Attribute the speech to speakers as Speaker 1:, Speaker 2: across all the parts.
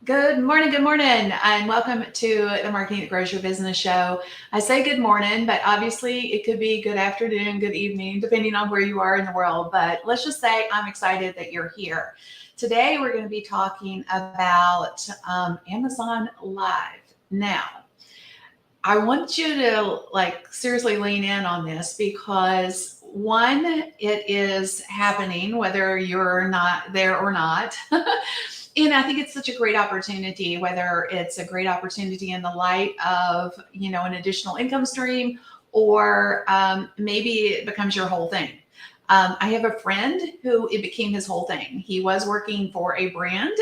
Speaker 1: Good morning, and welcome to the Marketing That Grows Your Business show. I say good morning, but obviously it could be good afternoon, good evening, depending on where you are in the world. But let's just say I'm excited that you're here. Today, we're going to be talking about Amazon Live. Now, I want you to seriously lean in on this because one, it is happening whether you're not there or not. And I think it's such a great opportunity, whether it's a great opportunity in the light of, an additional income stream, or maybe it becomes your whole thing. I have a friend who it became his whole thing. He was working for a brand,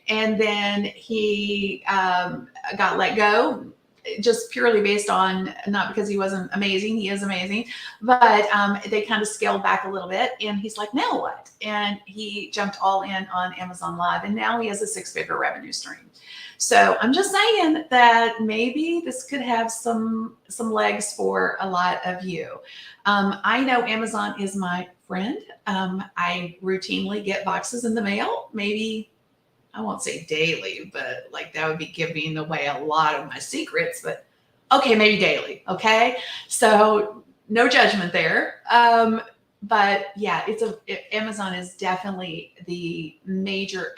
Speaker 1: and then he got let go just purely based on, not because he wasn't amazing, he is amazing, but they kind of scaled back a little bit, and he's like, now what? And he jumped all in on Amazon Live, and now he has a 6-figure revenue stream. So I'm just saying that maybe this could have some legs for a lot of you. I know Amazon is my friend. I routinely get boxes in the mail, maybe I won't say daily, but that would be giving away a lot of my secrets, but okay, maybe daily. Okay. So no judgment there. But yeah, Amazon is definitely a major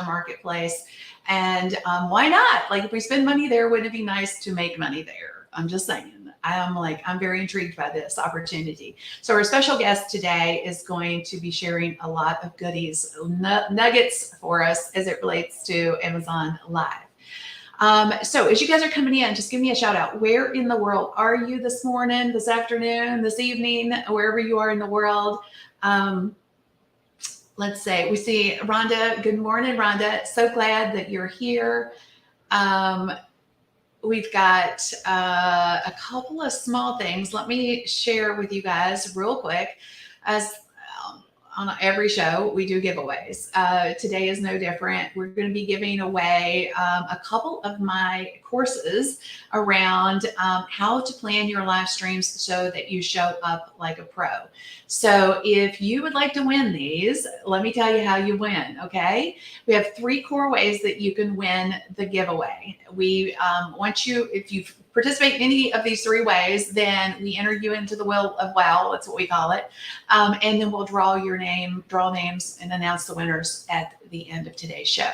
Speaker 1: marketplace. And why not? If we spend money there, wouldn't it be nice to make money there? I'm just saying. I'm very intrigued by this opportunity. So our special guest today is going to be sharing a lot of goodies, nuggets for us as it relates to Amazon Live. So as you guys are coming in, just give me a shout out. Where in the world are you this morning, this afternoon, this evening, wherever you are in the world? Let's say we see Rhonda. Good morning, Rhonda. So glad that you're here. We've got a couple of small things. Let me share with you guys real quick. As on every show, we do giveaways. Today is no different. We're going to be giving away a couple of my courses around how to plan your live streams so that you show up like a pro. So if you would like to win these, let me tell you how you win, okay? We have 3 core ways that you can win the giveaway. We want you, if you participate in any of these 3 ways, then we enter you into the Wheel of Wow, that's what we call it. And then we'll draw names and announce the winners at the end of today's show.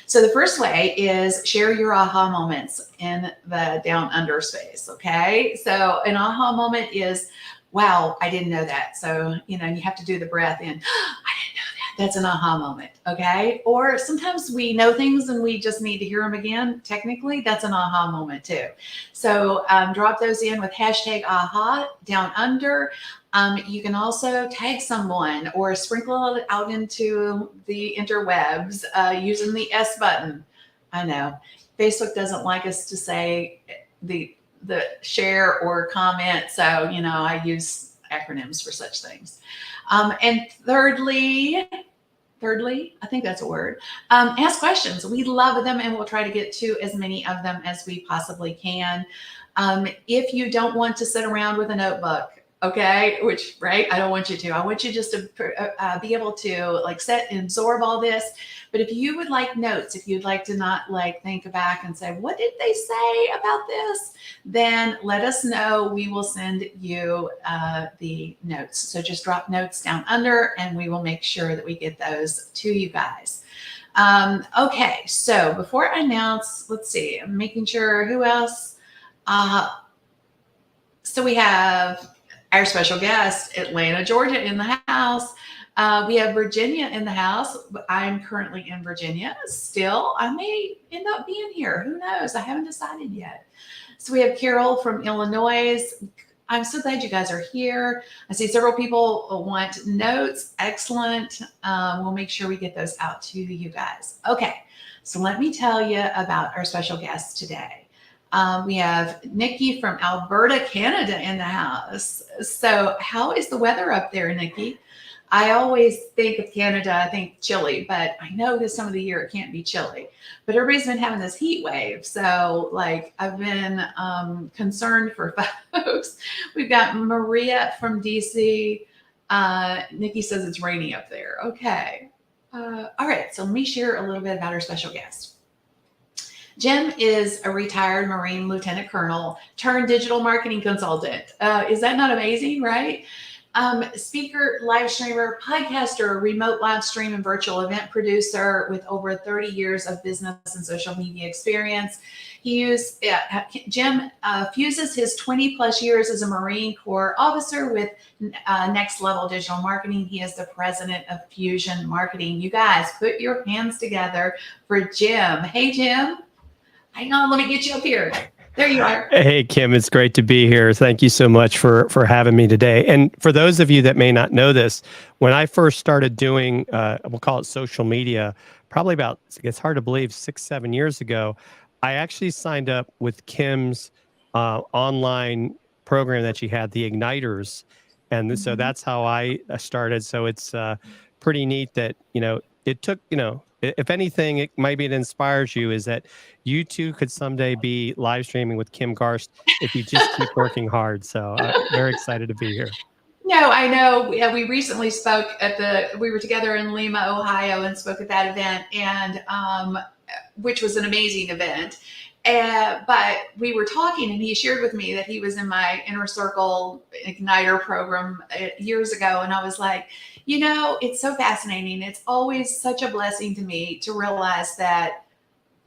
Speaker 1: So the first way is share your aha moments in the down under space, okay? So an aha moment is, wow, I didn't know that. So, you have to do the breath in. I didn't know that. That's an aha moment, okay? Or sometimes we know things and we just need to hear them again. Technically, that's an aha moment too. So drop those in with hashtag aha down under. You can also tag someone or sprinkle it out into the interwebs using the S button. I know Facebook doesn't like us to say the share or comment. So, I use acronyms for such things. And thirdly, I think that's a word, ask questions. We love them, and we'll try to get to as many of them as we possibly can. If you don't want to sit around with a notebook, okay, right, I don't want you to. I want you just to be able to sit and absorb all this. But if you would like notes, if you'd like to not think back and say, what did they say about this? Then let us know. We will send you the notes. So just drop notes down under, and we will make sure that we get those to you guys. Okay, so before I announce, let's see, I'm making sure who else. So we have our special guest, Atlanta, Georgia, in the house. We have Virginia in the house. I'm currently in Virginia still. I may end up being here. Who knows? I haven't decided yet. So we have Carol from Illinois. I'm so glad you guys are here. I see several people want notes. Excellent. We'll make sure we get those out to you guys. Okay, so let me tell you about our special guest today. We have Nikki from Alberta, Canada in the house. So how is the weather up there, Nikki? I always think of Canada, I think chilly, but I know this time of the year it can't be chilly. But everybody's been having this heat wave. So I've been concerned for folks. We've got Maria from DC. Nikki says it's rainy up there. Okay. All right. So let me share a little bit about our special guest. Jim is a retired Marine lieutenant colonel turned digital marketing consultant. Is that not amazing, right? Speaker, live streamer, podcaster, remote live stream and virtual event producer with over 30 years of business and social media experience. Jim fuses his 20 plus years as a Marine Corps officer with next level digital marketing. He is the president of Fusion Marketing. You guys, put your hands together for Jim. Hey, Jim. Hang on, let me get you up here. There you are.
Speaker 2: Hey, Kim, it's great to be here. Thank you so much for having me today. And for those of you that may not know this, when I first started doing, we'll call it social media, probably about, it's hard to believe, 6, 7 years ago, I actually signed up with Kim's online program that she had, the Igniters. And so that's how I started. So it's pretty neat that, it took, if anything, it maybe it inspires you is that you too could someday be live streaming with Kim Garst if you just keep working hard. So very excited to be here.
Speaker 1: No, I know. We recently spoke we were together in Lima, Ohio, and spoke at that event, and which was an amazing event. But we were talking, and he shared with me that he was in my Inner Circle Igniter program years ago, and I was like, it's so fascinating. It's always such a blessing to me to realize that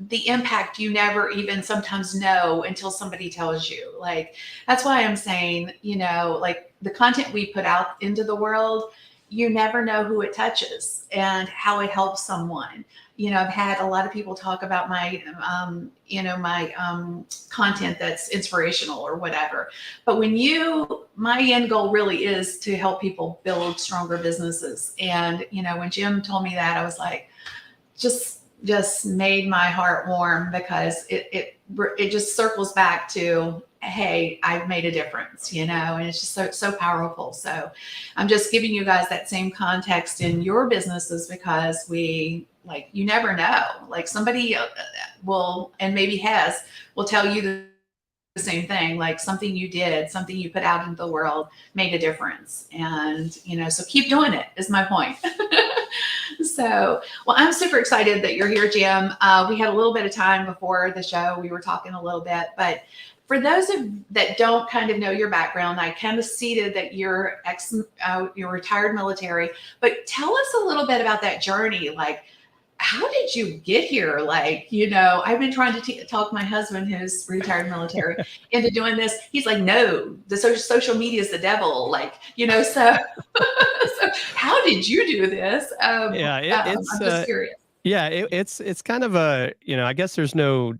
Speaker 1: the impact you never even sometimes know until somebody tells you. Like, that's why I'm saying, like the content we put out into the world, you never know who it touches and how it helps someone. I've had a lot of people talk about my, content that's inspirational or whatever. But my end goal really is to help people build stronger businesses. And, when Jim told me that, I was like, just made my heart warm, because it just circles back to, hey, I've made a difference, and it's just so powerful. So I'm just giving you guys that same context in your businesses, because you never know, like somebody will, and maybe will tell you the same thing, like something you did, something you put out into the world made a difference. And, so keep doing it is my point. So, well, I'm super excited that you're here, Jim. We had a little bit of time before the show. We were talking a little bit, but for those that don't kind of know your background, I kind of seeded that you're retired military, but tell us a little bit about that journey. Like, how did you get here? Like, I've been trying to talk my husband, who's retired military, into doing this. He's like, no, the social media is the devil. Like, so, so how did you do this? I'm just curious.
Speaker 2: Yeah, it's kind of a, I guess there's no,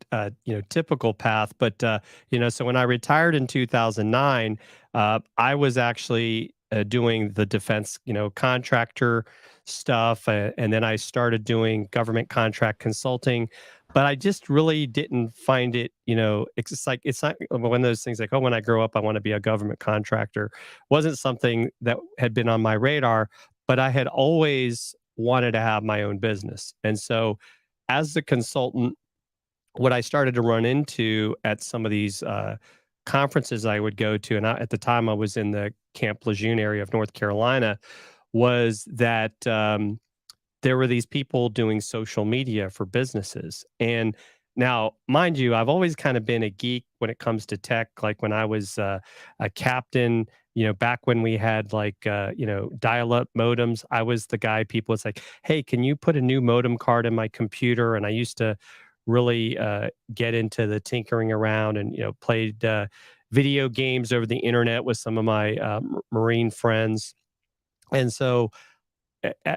Speaker 2: typical path, but, so when I retired in 2009, I was actually doing the defense, contractor stuff. And then I started doing government contract consulting, but I just really didn't find it, it's not one of those things like, oh, when I grow up, I want to be a government contractor. Wasn't something that had been on my radar, but I had always wanted to have my own business. And so as a consultant, what I started to run into at some of these conferences I would go to, and at the time I was in the Camp Lejeune area of North Carolina, was that there were these people doing social media for businesses. And now, mind you, I've always kind of been a geek when it comes to tech. Like when I was a captain, back when we had dial-up modems, I was the guy people was like, hey, can you put a new modem card in my computer? And I used to really get into the tinkering around and, played video games over the internet with some of my Marine friends. And so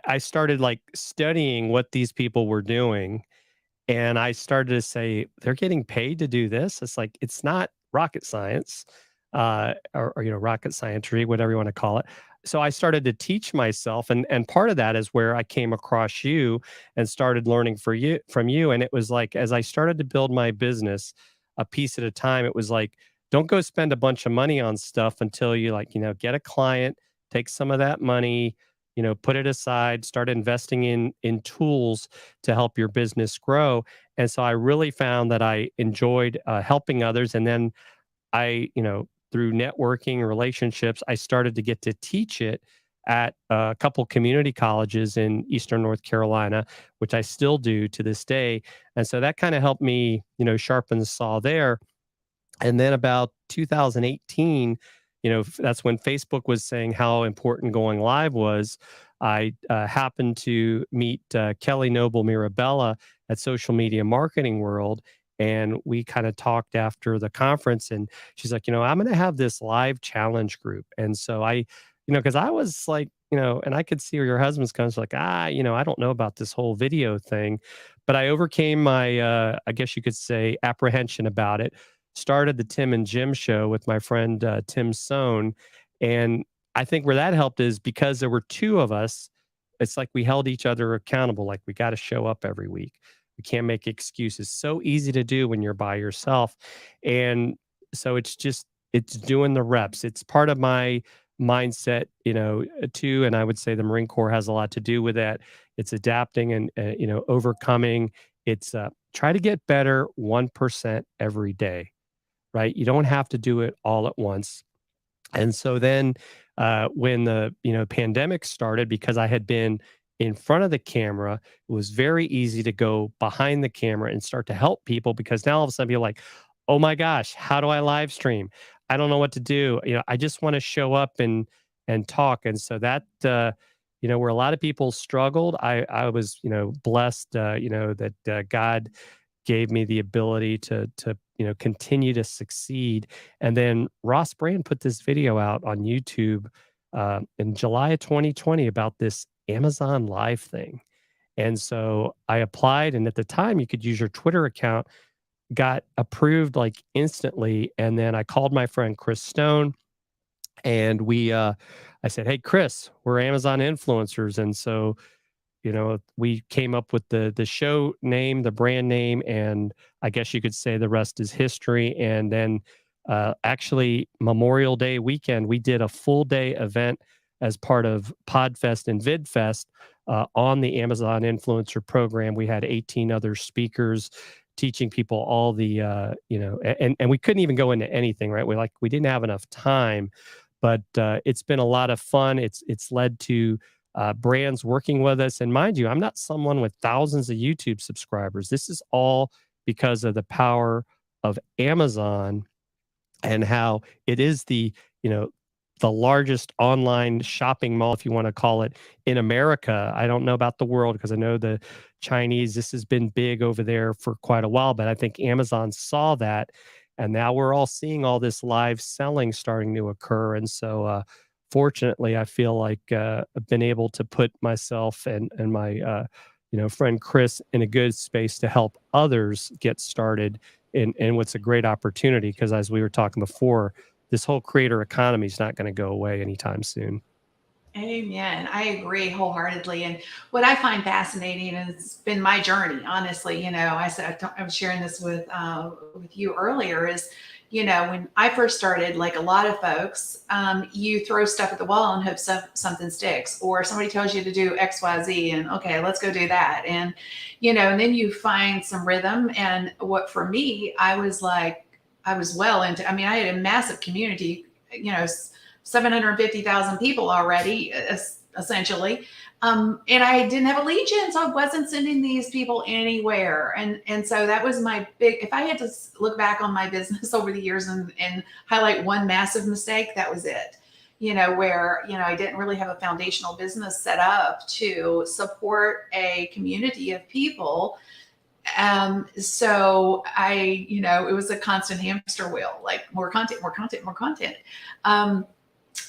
Speaker 2: I started like studying what these people were doing. And I started to say, they're getting paid to do this. It's like, it's not rocket science, or rocket scientry, whatever you want to call it. So I started to teach myself. And part of that is where I came across you and started learning from you. And it was like, as I started to build my business a piece at a time, it was like, don't go spend a bunch of money on stuff until you get a client, take some of that money, put it aside, start investing in tools to help your business grow. And so I really found that I enjoyed helping others. And then through networking and relationships, I started to get to teach it at a couple community colleges in Eastern North Carolina, which I still do to this day. And so that kind of helped me, sharpen the saw there. And then about 2018, that's when Facebook was saying how important going live was. I happened to meet Kelly Noble Mirabella at Social Media Marketing World. And we kind of talked after the conference, and she's like, I'm going to have this live challenge group. And so because I was like, and I could see where your husband's kind of like, I don't know about this whole video thing, but I overcame my, I guess you could say, apprehension about it. Started the Tim and Jim show with my friend Tim Sohn. And I think where that helped is because there were two of us, it's like we held each other accountable. Like we got to show up every week. We can't make excuses. So easy to do when you're by yourself. And so it's doing the reps. It's part of my mindset, too. And I would say the Marine Corps has a lot to do with that. It's adapting and, overcoming. It's try to get better 1% every day, right? You don't have to do it all at once. And so then when the pandemic started, because I had been in front of the camera, it was very easy to go behind the camera and start to help people, because now all of a sudden you're like, oh my gosh, how do I live stream? I don't know what to do. I just want to show up and talk. And so that where a lot of people struggled, I was blessed that God gave me the ability to continue to succeed. And then Ross Brand put this video out on YouTube in July of 2020 about this Amazon Live thing. And so I applied, and at the time you could use your Twitter account, got approved like instantly. And then I called my friend Chris Stone, and I said, "Hey Chris, we're Amazon influencers." And so we came up with the show name, the brand name, and I guess you could say the rest is history. And then actually Memorial Day weekend, we did a full day event as part of Podfest and VidFest on the Amazon Influencer Program. We had 18 other speakers teaching people all the, and we couldn't even go into anything, right? We didn't have enough time, but it's been a lot of fun. It's led to brands working with us. And mind you, I'm not someone with thousands of YouTube subscribers. This is all because of the power of Amazon and how it is the largest online shopping mall, if you want to call it, in America. I don't know about the world, because I know the Chinese, this has been big over there for quite a while, but I think Amazon saw that. And now we're all seeing all this live selling starting to occur. And so, fortunately, I feel like I've been able to put myself and my friend Chris in a good space to help others get started in what's a great opportunity, because as we were talking before, this whole creator economy is not going to go away anytime soon.
Speaker 1: Amen. I agree wholeheartedly. And what I find fascinating, and it's been my journey, honestly, I was sharing this with you earlier, is, when I first started, like a lot of folks, you throw stuff at the wall and hope something sticks, or somebody tells you to do X, Y, Z, and okay, let's go do that. And, and then you find some rhythm. And what for me, I was well into, I had a massive community, 750,000 people already, essentially. And I didn't have a legion, so I wasn't sending these people anywhere. And so that was my big, if I had to look back on my business over the years and highlight one massive mistake, that was it. Where, I didn't really have a foundational business set up to support a community of people. So it was a constant hamster wheel, like more content, more content, more content.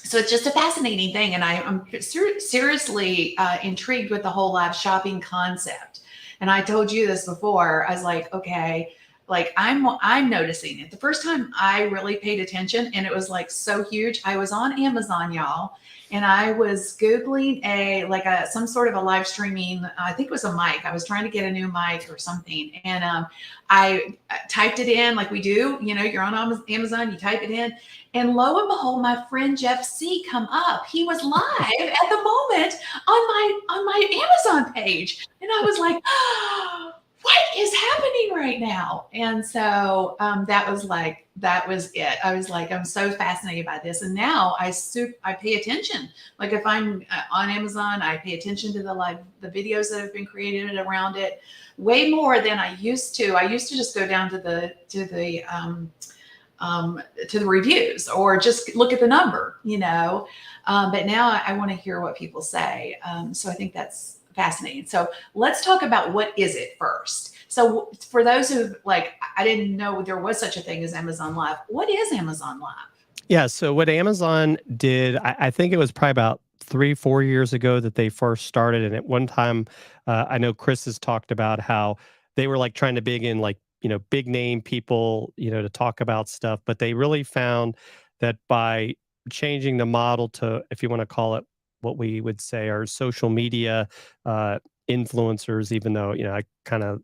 Speaker 1: So it's just a fascinating thing. And I'm seriously intrigued with the whole live shopping concept. And I told you this before. I was like, okay, like I'm noticing it. The first time I really paid attention, and it was like so huge, I was on Amazon, y'all, and I was Googling some sort of a live streaming, I think it was a mic. I was trying to get a new mic or something. And I typed it in like we do, you're on Amazon, you type it in. And lo and behold, my friend Jeff C come up. He was live at the moment on my Amazon page. And I was like, oh, what is happening right now. And so that was it. I was like, I'm so fascinated by this. And now I pay attention. Like if I'm on Amazon, I pay attention to the videos that have been created around it way more than I used to. I used to just go down to the reviews or just look at the number, but now I want to hear what people say. So I think that's fascinating. So let's talk about what is it first. So for those who I didn't know there was such a thing as Amazon Live. What is Amazon Live?
Speaker 2: Yeah. So what Amazon did, I think it was probably about 3, 4 years ago that they first started. And at one time, I know Chris has talked about how they were like trying to big in big name people, to talk about stuff. But they really found that by changing the model to, if you want to call it what we would say are social media uh, influencers, even though, I kind of,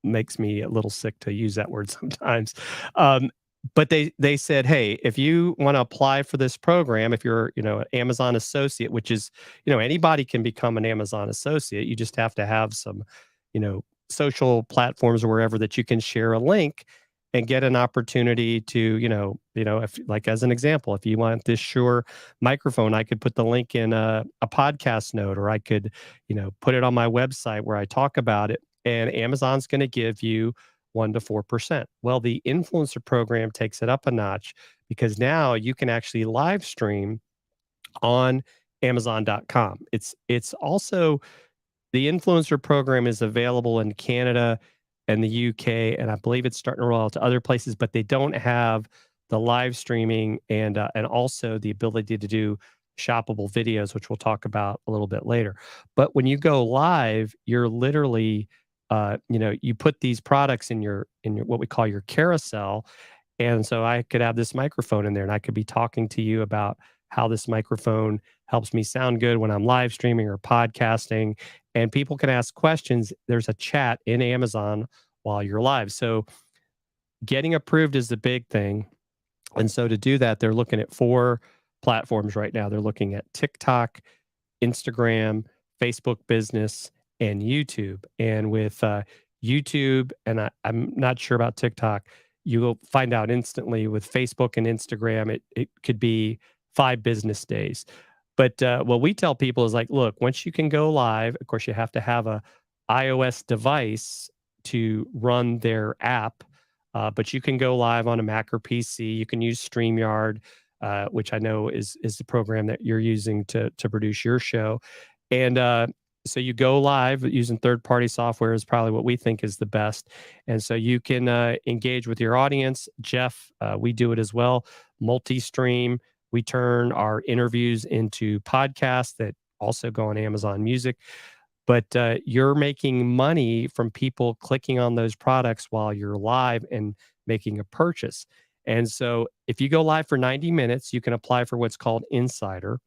Speaker 2: makes me a little sick to use that word sometimes. Um, but they said, hey, if you want to apply for this program, if you're an Amazon associate, which is anybody can become an Amazon associate, you just have to have some social platforms or wherever that you can share a link and get an opportunity to if, like, as an example, if you want this Shure microphone, I could put the link in a podcast note, or I could put it on my website where I talk about it, and Amazon's going to give you 1 to 4%. Well, the influencer program takes it up a notch because now you can actually live stream on Amazon.com. It's also, the influencer program is available in Canada and the UK, and I believe it's starting to roll out to other places, but they don't have the live streaming and also the ability to do shoppable videos, which we'll talk about a little bit later. But when you go live, you're literally, you put these products in your what we call your carousel, and so I could have this microphone in there and I could be talking to you about how this microphone helps me sound good when I'm live streaming or podcasting. And people can ask questions. There's a chat in Amazon while you're live. So getting approved is the big thing. And so to do that, they're looking at 4 platforms right now. They're looking at TikTok, Instagram, Facebook Business, and YouTube. And with YouTube, and I'm not sure about TikTok, you will find out instantly. With Facebook and Instagram, it could be 5 business days. But what we tell people is like, look, once you can go live, of course, you have to have a iOS device to run their app. But you can go live on a Mac or PC. You can use StreamYard, which I know is the program that you're using to produce your show. And so you go live using third-party software is probably what we think is the best. And so you can engage with your audience. Jeff, we do it as well, multi-stream. We turn our interviews into podcasts that also go on Amazon Music. But you're making money from people clicking on those products while you're live and making a purchase. And so if you go live for 90 minutes, you can apply for what's called Insider.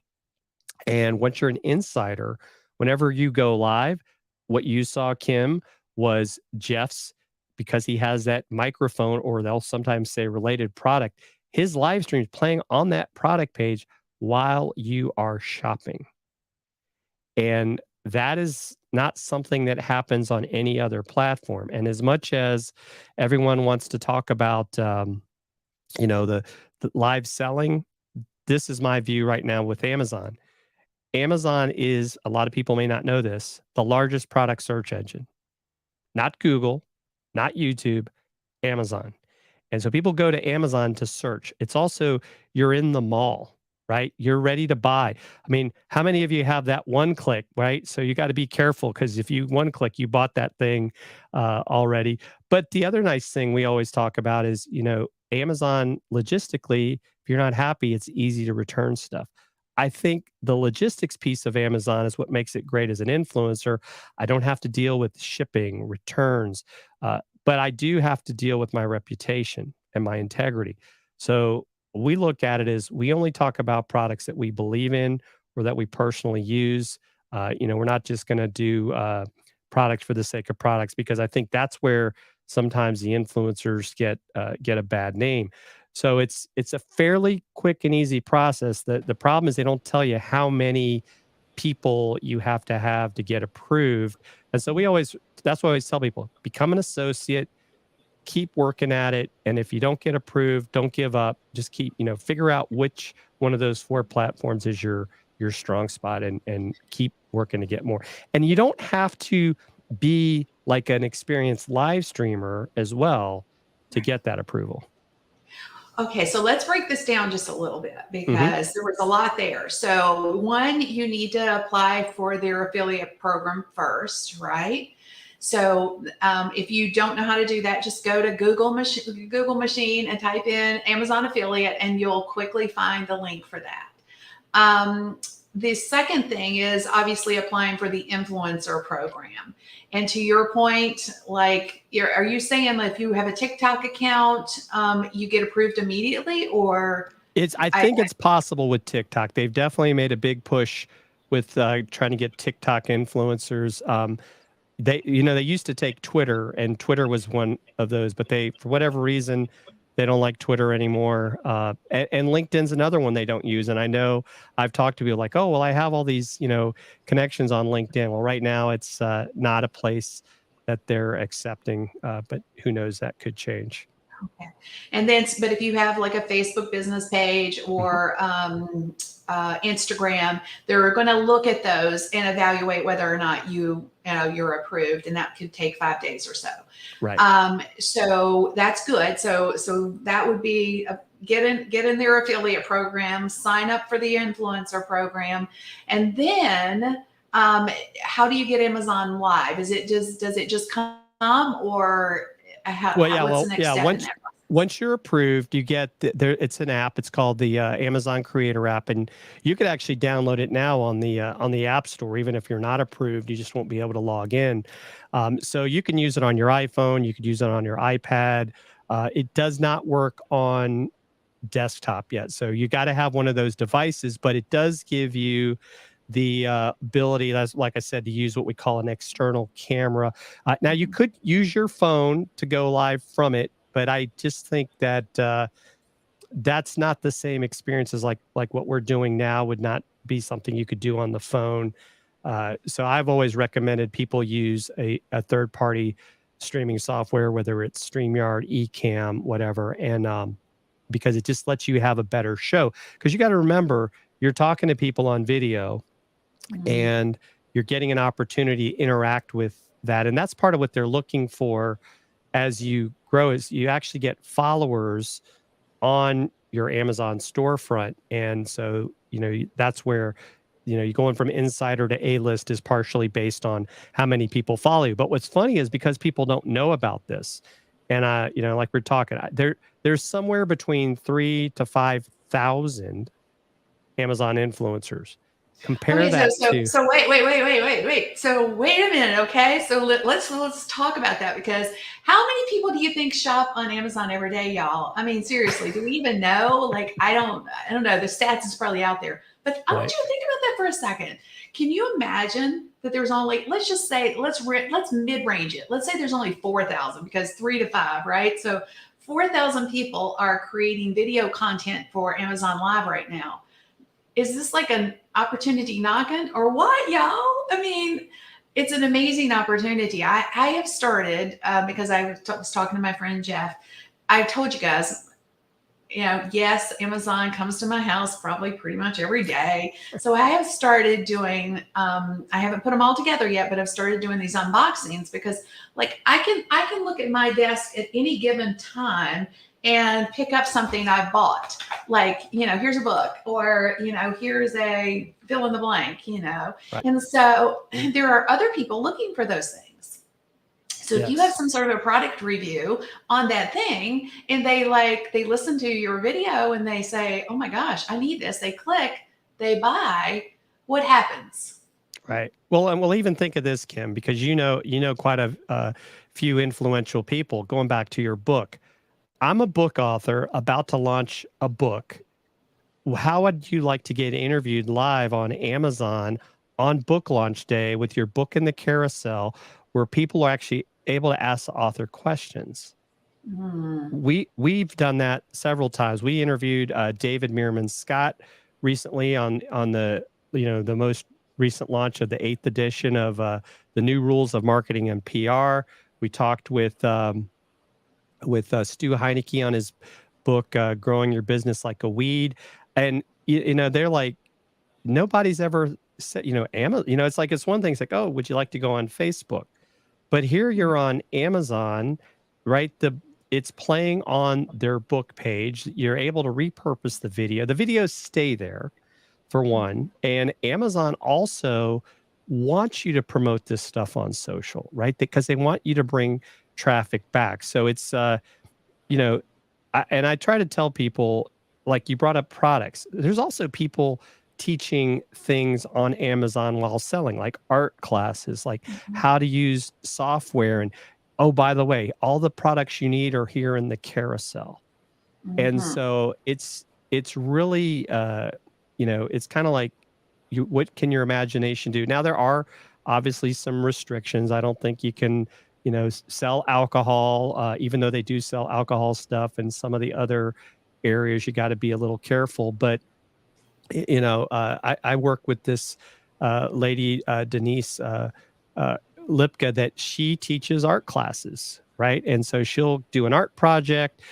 Speaker 2: And once you're an insider, whenever you go live, what you saw, Kim, was Jeff's, because he has that microphone, or they'll sometimes say related product, his live stream is playing on that product page while you are shopping. And that is not something that happens on any other platform. And as much as everyone wants to talk about, the live selling, this is my view right now with Amazon. Amazon is, a lot of people may not know this, the largest product search engine. Not Google, not YouTube, Amazon. And so people go to Amazon to search. It's also, you're in the mall, right? You're ready to buy. I mean, how many of you have that one click, right? So you got to be careful, because if you one click, you bought that thing already. But the other nice thing we always talk about is, Amazon logistically, if you're not happy, it's easy to return stuff. I think the logistics piece of Amazon is what makes it great as an influencer. I don't have to deal with shipping, returns, but I do have to deal with my reputation and my integrity. So we look at it as, we only talk about products that we believe in or that we personally use. We're not just going to do products for the sake of products, because I think that's where sometimes the influencers get a bad name. So it's a fairly quick and easy process. The problem is they don't tell you how many people you have to get approved. And so that's what I always tell people, become an associate, keep working at it. And if you don't get approved, don't give up. Just keep, figure out which one of those 4 platforms is your strong spot, and keep working to get more. And you don't have to be like an experienced live streamer as well to get that approval.
Speaker 1: Okay, so let's break this down just a little bit
Speaker 2: Mm-hmm.
Speaker 1: because there was a lot there. So, one, you need to apply for their affiliate program first, right? So, if you don't know how to do that, just go to Google machine and type in Amazon affiliate, and you'll quickly find the link for that. The second thing is obviously applying for the influencer program. And to your point, like, are you saying that if you have a TikTok account, you get approved immediately, or?
Speaker 2: I think it's possible with TikTok. They've definitely made a big push with trying to get TikTok influencers. They used to take Twitter, and Twitter was one of those, but for whatever reason, they don't like Twitter anymore. And LinkedIn's another one they don't use. And I know I've talked to people like, oh, well, I have all these, connections on LinkedIn. Well, right now it's not a place that they're accepting, but who knows, that could change.
Speaker 1: Okay. And then, but if you have like a Facebook business page or Instagram, they're going to look at those and evaluate whether or not you're approved, and that could take 5 days or so.
Speaker 2: Right.
Speaker 1: So that's good. So that would be get in their affiliate program, sign up for the influencer program, and then how do you get Amazon Live? Does it just come, or what's the next step?
Speaker 2: Once you're approved, you get it's an app. It's called the Amazon Creator app, and you could actually download it now on the App Store. Even if you're not approved, you just won't be able to log in. So you can use it on your iPhone. You could use it on your iPad. It does not work on desktop yet, so you got to have one of those devices. But it does give you the ability, like I said, to use what we call an external camera. Now, you could use your phone to go live from it, but I just think that that's not the same experience as like what we're doing now. Would not be something you could do on the phone. So I've always recommended people use a third-party streaming software, whether it's StreamYard, Ecamm, whatever, and because it just lets you have a better show. Because you got to remember, you're talking to people on video, and you're getting an opportunity to interact with that. And that's part of what they're looking for as you grow, is you actually get followers on your Amazon storefront. And so, that's where, you're going from insider to A-list is partially based on how many people follow you. But what's funny is because people don't know about this, and like we're talking, there's somewhere between 3,000 to 5,000 Amazon influencers. Compare that to.
Speaker 1: So wait. So wait a minute, okay? So let's talk about that, because how many people do you think shop on Amazon every day, y'all? I mean, seriously, do we even know? Like, I don't know. The stats is probably out there, but I want you to think about that for a second. Can you imagine that there's only, let's just say, let's mid-range it. Let's say there's only 4,000, because 3 to 5, right? So 4,000 people are creating video content for Amazon Live right now. Is this like an opportunity knocking or what, y'all? I mean, it's an amazing opportunity. I have started because I was talking to my friend Jeff. I told you guys, yes, Amazon comes to my house probably pretty much every day. So I have started doing, I haven't put them all together yet, but I've started doing these unboxings, because like I can look at my desk at any given time and pick up something I bought. Like, here's a book, or, here's a fill in the blank, Right. And so there are other people looking for those things. So if you have some sort of a product review on that thing, and they listen to your video and they say, oh my gosh, I need this. They click, they buy, what happens?
Speaker 2: Right. Well, and we'll even think of this, Kim, because quite a few influential people. Going back to your book, I'm a book author about to launch a book. How would you like to get interviewed live on Amazon on book launch day with your book in the carousel, where people are actually able to ask the author questions? We've done that several times. We interviewed David Meerman Scott recently on the the most recent launch of the 8th edition of the New Rules of Marketing and PR. We talked with Stu Heinecke on his book, Growing Your Business Like a Weed. And, they're like, nobody's ever said, Amazon, it's like, it's one thing. It's like, oh, would you like to go on Facebook? But here you're on Amazon, right? It's playing on their book page. You're able to repurpose the video. The videos stay there for one. And Amazon also wants you to promote this stuff on social, right? Because they want you to bring traffic back. So it's, you know, and I try to tell people, like you brought up products. There's also people teaching things on Amazon while selling, like art classes, like how to use software. And oh, by the way, all the products you need are here in the carousel. And so it's really it's kind of like what can your imagination do? Now there are obviously some restrictions. I don't think you can sell alcohol, even though they do sell alcohol stuff and some of the other areas. You got to be a little careful. But I work with this lady, Denise Lipka, that she teaches art classes, right? And so she'll do an art project.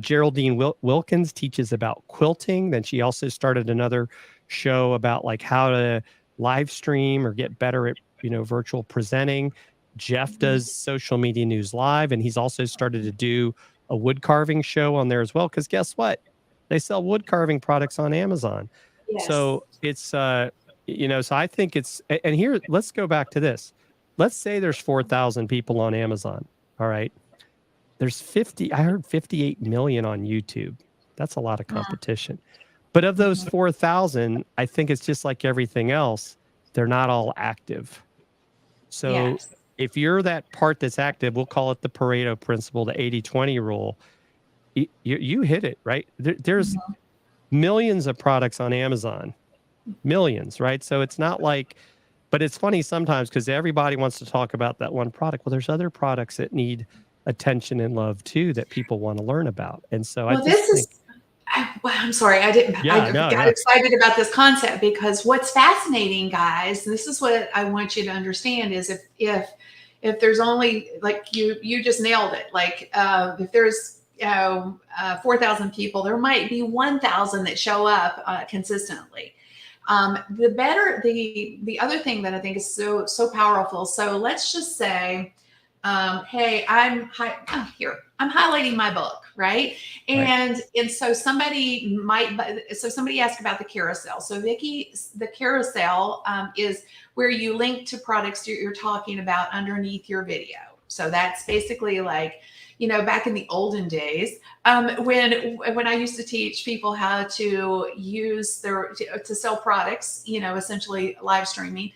Speaker 2: Geraldine Wilkins teaches about quilting. Then she also started another show about like how to live stream or get better at virtual presenting. Jeff does social media news live, and he's also started to do a wood carving show on there as well. Because guess what? They sell wood carving products on Amazon.
Speaker 1: Yes.
Speaker 2: So it's so I think it's, and here, let's go back to this. Let's say there's 4,000 people on Amazon. All right. There's I heard 58 million on YouTube. That's a lot of competition. But of those 4,000, I think it's just like everything else. They're not all active. So
Speaker 1: Yes.
Speaker 2: if you're that part that's active, we'll call it the Pareto principle, the 80-20 rule. You hit it, right? There's millions of products on Amazon, millions, right? So it's not like, but it's funny sometimes because everybody wants to talk about that one product. Well, there's other products that need attention and love too that people want to learn about. And so I just think,
Speaker 1: I'm sorry, I didn't. I
Speaker 2: no,
Speaker 1: got excited about this concept because what's fascinating, guys, this is what I want you to understand is if there's only, like you just nailed it. Like if there's 4,000 people, there might be 1,000 that show up consistently. The other thing that I think is so powerful. So let's just say, hey, I'm highlighting my book, right? And so somebody asked about the carousel. So Vicki, the carousel is where you link to products you're talking about underneath your video. So that's basically like, back in the olden days, when I used to teach people how to use to sell products, essentially live streaming.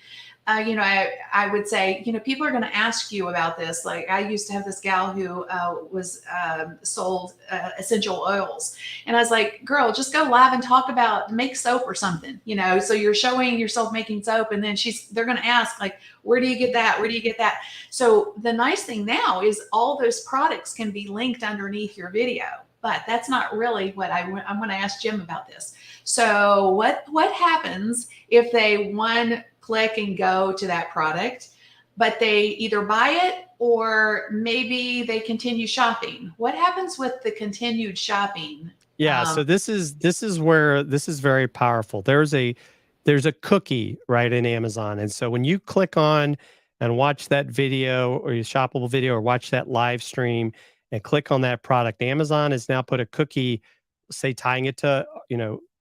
Speaker 1: I would say, people are going to ask you about this. Like I used to have this gal who was sold essential oils. And I was like, girl, just go live and talk about make soap or something, so you're showing yourself making soap. And then they're going to ask like, where do you get that? Where do you get that? So the nice thing now is all those products can be linked underneath your video. But that's not really what I'm going to ask Jim about this. So what happens if they click and go to that product, but they either buy it or maybe they continue shopping? What happens with the continued shopping?
Speaker 2: Yeah, so this is where this is very powerful. There's a cookie right in Amazon, and so when you click on and watch that video or your shoppable video or watch that live stream and click on that product, Amazon has now put a cookie, say tying it to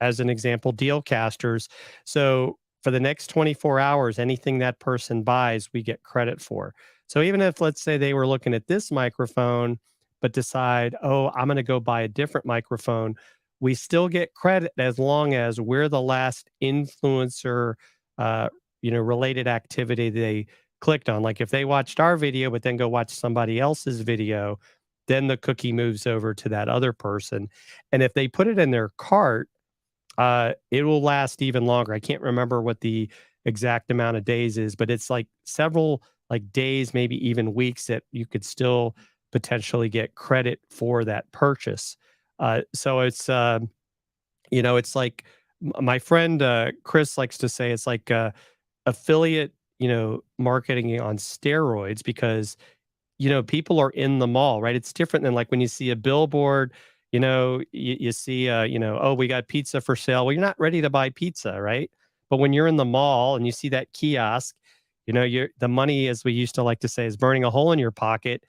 Speaker 2: as an example, Dealcasters. So for the next 24 hours, anything that person buys, we get credit for. So even if, let's say, they were looking at this microphone, but decide, oh, I'm going to go buy a different microphone, we still get credit as long as we're the last influencer, related activity they clicked on. Like if they watched our video, but then go watch somebody else's video, then the cookie moves over to that other person. And if they put it in their cart, it will last even longer. I can't remember what the exact amount of days is, but it's like several like days, maybe even weeks that you could still potentially get credit for that purchase. So it's it's like my friend Chris likes to say, it's like affiliate, marketing on steroids because people are in the mall, right? It's different than like when you see a billboard, you see, oh, we got pizza for sale. Well, you're not ready to buy pizza, right? But when you're in the mall and you see that kiosk, the money, as we used to like to say, is burning a hole in your pocket.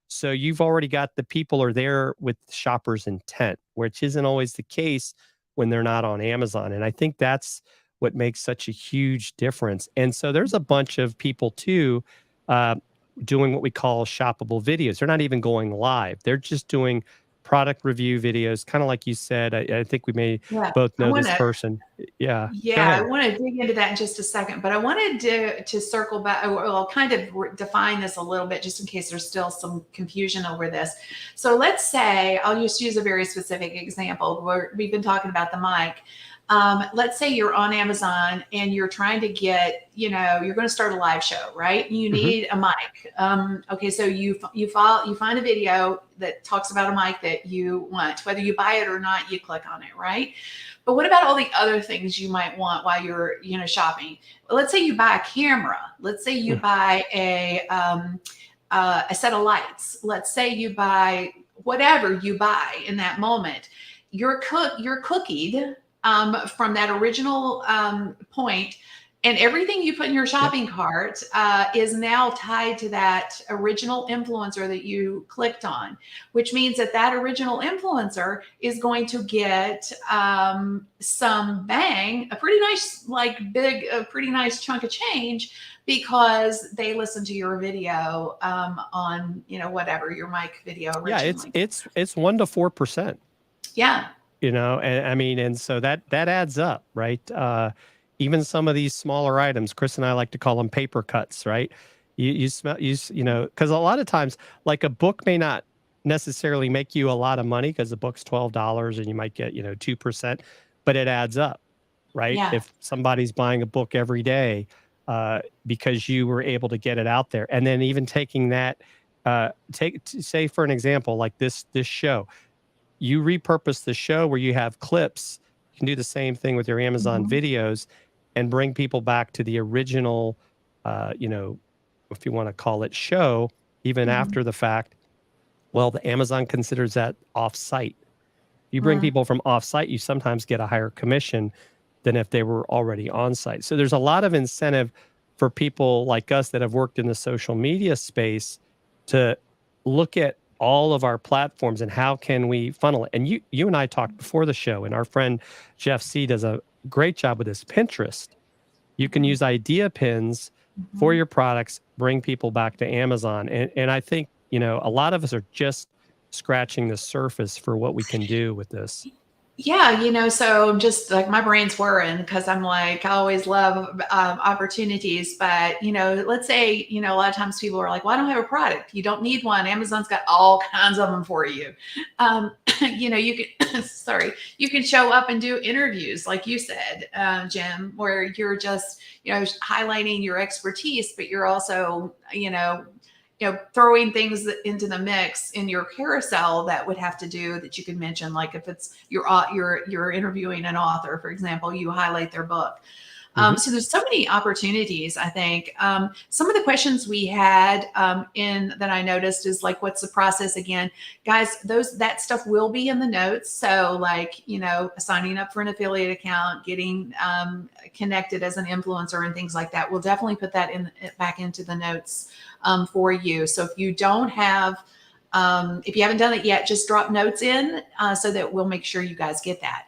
Speaker 2: So you've already got the people are there with shoppers intent, which isn't always the case when they're not on Amazon. And I think that's what makes such a huge difference. And so there's a bunch of people too, uh, doing what we call shoppable videos. They're not even going live. They're just doing product review videos, kind of like you said. I think we may
Speaker 1: Yeah,
Speaker 2: both
Speaker 1: I
Speaker 2: know
Speaker 1: want
Speaker 2: this
Speaker 1: to.
Speaker 2: person. Yeah, go
Speaker 1: Yeah, I
Speaker 2: ahead.
Speaker 1: want to dig into that in just a second, but I wanted to circle back, or I'll kind of define this a little bit, just in case there's still some confusion over this. So let's say I'll just use a very specific example where we've been talking about the mic. Let's say you're on Amazon and you're trying to get, you're going to start a live show, right? You
Speaker 2: Hmm.
Speaker 1: need a mic. Okay, so you find a video that talks about a mic that you want, whether you buy it or not, you click on it, right? But what about all the other things you might want while you're, shopping? Let's say you buy a camera. Let's say you buy a set of lights. Let's say you buy whatever you buy in that moment. You're cookied from that original point, and everything you put in your
Speaker 2: Yep.
Speaker 1: shopping cart is now tied to that original influencer that you clicked on, which means that that original influencer is going to get some bang, a pretty nice, like big, a pretty nice chunk of change because they listened to your video on, whatever your mic video
Speaker 2: Yeah, it's
Speaker 1: originally.
Speaker 2: it's it's 1 to 4%.
Speaker 1: Yeah.
Speaker 2: And I mean, and so that adds up, right? Even some of these smaller items, Chris and I like to call them paper cuts, right? You smell because a lot of times, like a book may not necessarily make you a lot of money because the book's $12 and you might get 2%, but it adds up, right?
Speaker 1: Yeah.
Speaker 2: If somebody's buying a book every day, because you were able to get it out there, and then even taking that, say for an example, like this show you repurpose the show where you have clips. You can do the same thing with your Amazon
Speaker 1: Mhm.
Speaker 2: videos and bring people back to the original, uh, you know, if you want to call it show, even
Speaker 1: Mhm.
Speaker 2: after the fact. Well, the Amazon considers that off-site. You bring
Speaker 1: Mm.
Speaker 2: people from off-site, you sometimes get a higher commission than if they were already on-site. So there's a lot of incentive for people like us that have worked in the social media space to look at all of our platforms and how can we funnel it. And you and I talked before the show, and our friend Jeff C does a great job with this Pinterest. You can
Speaker 1: Mhm.
Speaker 2: use idea pins for
Speaker 1: Mhm.
Speaker 2: your products, bring people back to Amazon. And I think, a lot of us are just scratching the surface for what we can do with this.
Speaker 1: Yeah, so just like my brain's whirring because I'm like, I always love opportunities. But, let's say, a lot of times people are like, well, I don't have a product. You don't need one. Amazon's got all kinds of them for you. You can, sorry, you can show up and do interviews, like you said, Jim, where you're just, highlighting your expertise, but you're also, throwing things into the mix in your carousel that would have to do that you could mention, like if it's you're interviewing an author, for example, you highlight their book.
Speaker 2: Mhm.
Speaker 1: So there's so many opportunities. I think some of the questions we had in that I noticed is like, what's the process again, guys? That stuff will be in the notes. So like signing up for an affiliate account, getting connected as an influencer, and things like that. We'll definitely put that in back into the notes for you. So if you don't have if you haven't done it yet, just drop notes in so that we'll make sure you guys get that.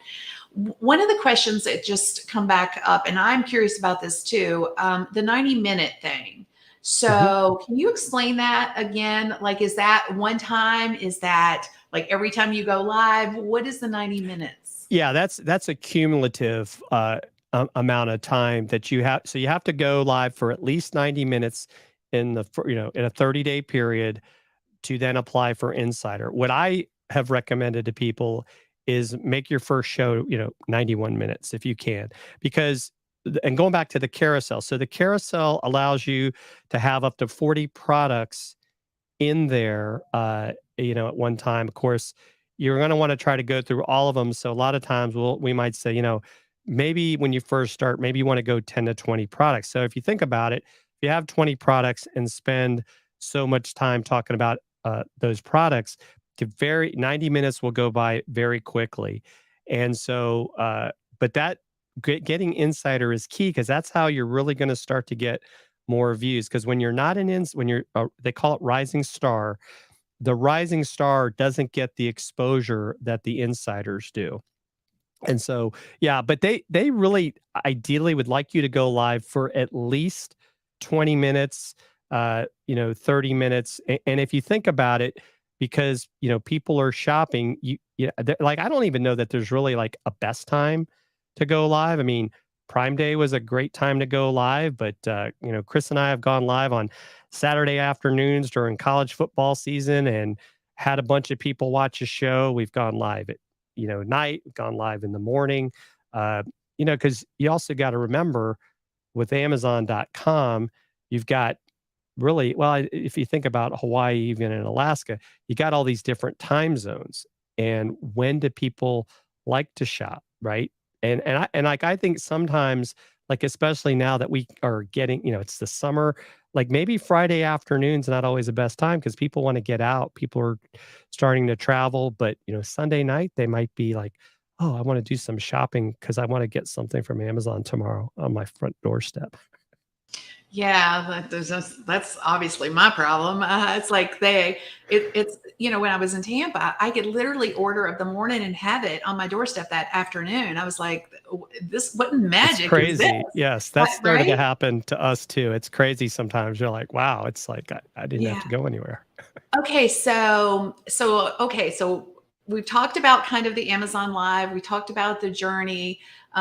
Speaker 1: One of the questions that just come back up, and I'm curious about this too, the 90-minute thing.
Speaker 2: Mhm.
Speaker 1: So can you explain that again? Like, is that one time? Is that like every time you go live? What is the 90 minutes?
Speaker 2: Yeah, that's a cumulative, amount of time that you have. So you have to go live for at least 90 minutes in a 30-day period to then apply for Insider. What I have recommended to people is make your first show, 91 minutes if you can, because and going back to the carousel. So the carousel allows you to have up to 40 products in there, at one time. Of course, you're going to want to try to go through all of them. So a lot of times we might say, maybe when you first start, maybe you want to go 10 to 20 products. So if you think about it, if you have 20 products and spend so much time talking about those products, to very 90 minutes will go by very quickly. And so, but that getting insider is key because that's how you're really going to start to get more views. Because when you're not when you're, they call it rising star, the rising star doesn't get the exposure that the insiders do. And so, yeah, but they really ideally would like you to go live for at least 20 minutes, 30 minutes. And if you think about it, because, people are shopping, like I don't even know that there's really like a best time to go live. I mean, Prime Day was a great time to go live, but Chris and I have gone live on Saturday afternoons during college football season and had a bunch of people watch a show. We've gone live at night, gone live in the morning. Because you also got to remember with Amazon.com, you've got really, well, if you think about Hawaii, even in Alaska, you got all these different time zones. And when do people like to shop, right? And like I think sometimes, like especially now that we are getting, it's the summer, like maybe Friday afternoon's not always the best time because people want to get out. People are starting to travel, but Sunday night they might be like, oh, I want to do some shopping because I want to get something from Amazon tomorrow on my front doorstep.
Speaker 1: Yeah, that's obviously my problem. It's like it's when I was in Tampa, I could literally order of the morning and have it on my doorstep that afternoon. I was like, this, what
Speaker 2: It's
Speaker 1: magic is this?
Speaker 2: crazy. Yes, that's starting to
Speaker 1: Right?
Speaker 2: happen to us too. It's crazy sometimes. You're like, wow, it's like I didn't have
Speaker 1: Yeah.
Speaker 2: to go anywhere.
Speaker 1: Okay, so we've talked about kind of the Amazon Live. We talked about the journey,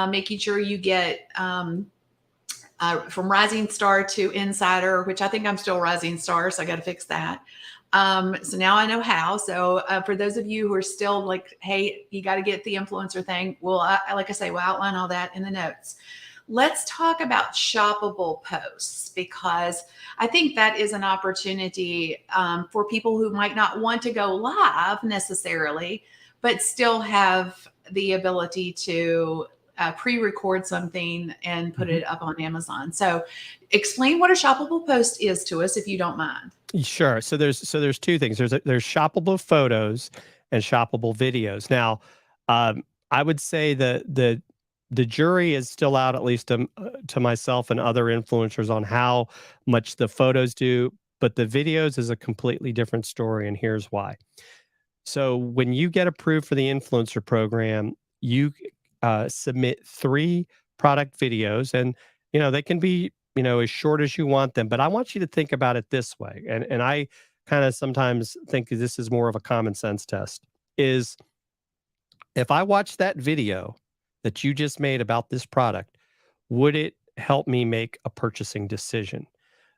Speaker 1: making sure you get from Rising Star to Insider, which I think I'm still Rising Star, so I got to fix that. So now I know how. So for those of you who are still like, hey, you got to get the influencer thing, well, like I say, we'll outline all that in the notes. Let's talk about shoppable posts because I think that is an opportunity for people who might not want to go live necessarily, but still have the ability to pre-record something and put
Speaker 2: Mhm.
Speaker 1: it up on Amazon. So explain what a shoppable post is to us if you don't mind.
Speaker 2: Sure. So there's two things. There's shoppable photos and shoppable videos. Now, I would say the jury is still out, at least to myself and other influencers, on how much the photos do, but the videos is a completely different story, and here's why. So when you get approved for the influencer program, you submit 3 product videos, and they can be as short as you want them. But I want you to think about it this way, and I kind of sometimes think this is more of a common sense test. Is if I watch that video that you just made about this product, would it help me make a purchasing decision?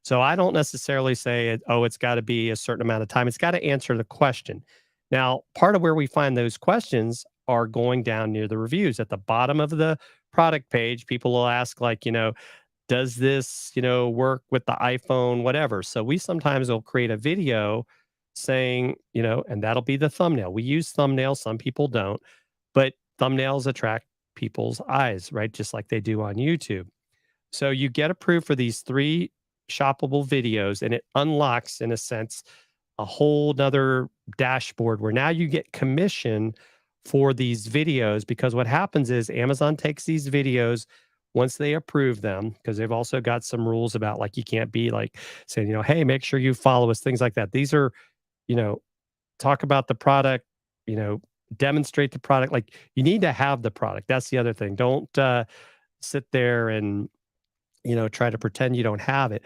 Speaker 2: So I don't necessarily say, oh, it's got to be a certain amount of time. It's got to answer the question. Now, part of where we find those questions are going down near the reviews. At the bottom of the product page, people will ask, like, does this, work with the iPhone, whatever. So we sometimes will create a video saying, and that'll be the thumbnail. We use thumbnails, some people don't, but thumbnails attract people's eyes, right? Just like they do on YouTube. So you get approved for these 3 shoppable videos, and it unlocks, in a sense, a whole nother dashboard where now you get commission for these videos. Because what happens is Amazon takes these videos once they approve them, because they've also got some rules about, like, you can't be like saying, hey, make sure you follow us, things like that. These are, you know, talk about the product, you know, demonstrate the product. Like, you need to have the product. That's the other thing. Don't sit there and try to pretend you don't have it.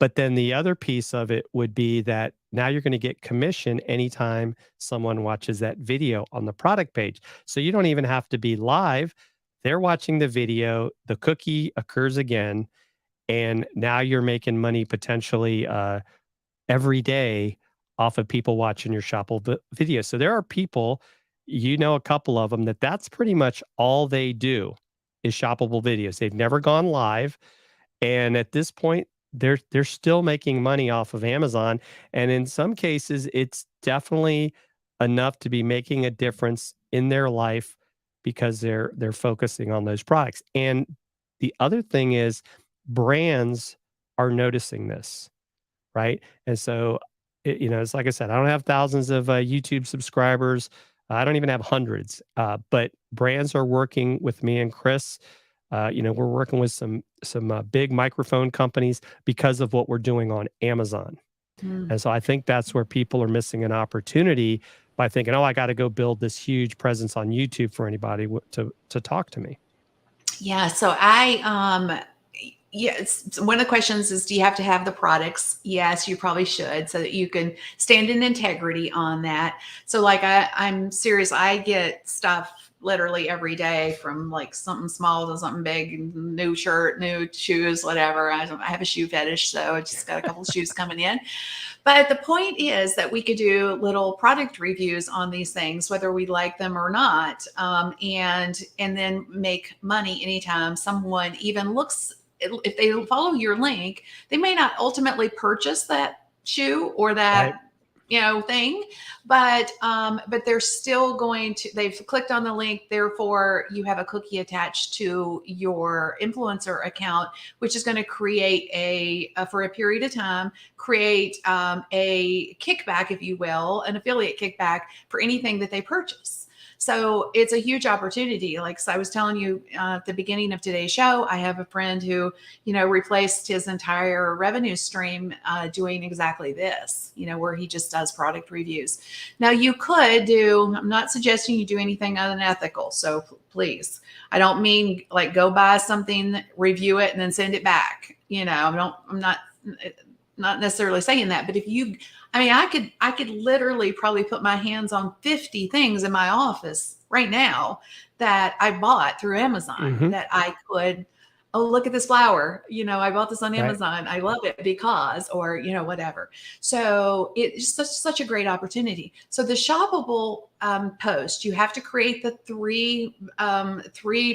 Speaker 2: But then the other piece of it would be that now you're going to get commission anytime someone watches that video on the product page. So you don't even have to be live. They're watching the video, the cookie occurs again, and now you're making money potentially every day off of people watching your shoppable video. So there are people, a couple of them, that's pretty much all they do is shoppable videos. They've never gone live, and at this point, they're still making money off of Amazon, and in some cases, it's definitely enough to be making a difference in their life because they're focusing on those products. And the other thing is brands are noticing this, right? And so, it's like I said, I don't have thousands of YouTube subscribers. I don't even have hundreds. But brands are working with me and Chris. We're working with some big microphone companies because of what we're doing on Amazon.
Speaker 1: Mm.
Speaker 2: And so I think that's where people are missing an opportunity by thinking, "Oh, I got to go build this huge presence on YouTube for anybody to talk to me."
Speaker 1: Yeah. So yes, one of the questions is, do you have to have the products? Yes, you probably should, so that you can stand in integrity on that. So like I'm serious. I get stuff literally every day, from like something small to something big, new shirt, new shoes, whatever. I have a shoe fetish, so I just got a couple of shoes coming in. But the point is that we could do little product reviews on these things, whether we like them or not, and then make money anytime someone even looks. If they follow your link, they may not ultimately purchase that shoe or
Speaker 2: Right.
Speaker 1: that thing, but they're still going to. They've clicked on the link, therefore you have a cookie attached to your influencer account, which is going to create for a period of time, create a kickback, if you will, an affiliate kickback for anything that they purchase. So it's a huge opportunity. Like, so I was telling you at the beginning of today's show, I have a friend who, replaced his entire revenue stream doing exactly this, where he just does product reviews. Now you could do, I'm not suggesting you do anything unethical. So please, I don't mean like go buy something, review it, and then send it back. I'm not necessarily saying that, but I could literally probably put my hands on 50 things in my office right now that I bought through Amazon
Speaker 2: Hmm.
Speaker 1: that I could, oh, look at this flower. I bought this on
Speaker 2: Right.
Speaker 1: Amazon. I love it because, or, whatever. So it's such a great opportunity. So the shoppable post, you have to create the three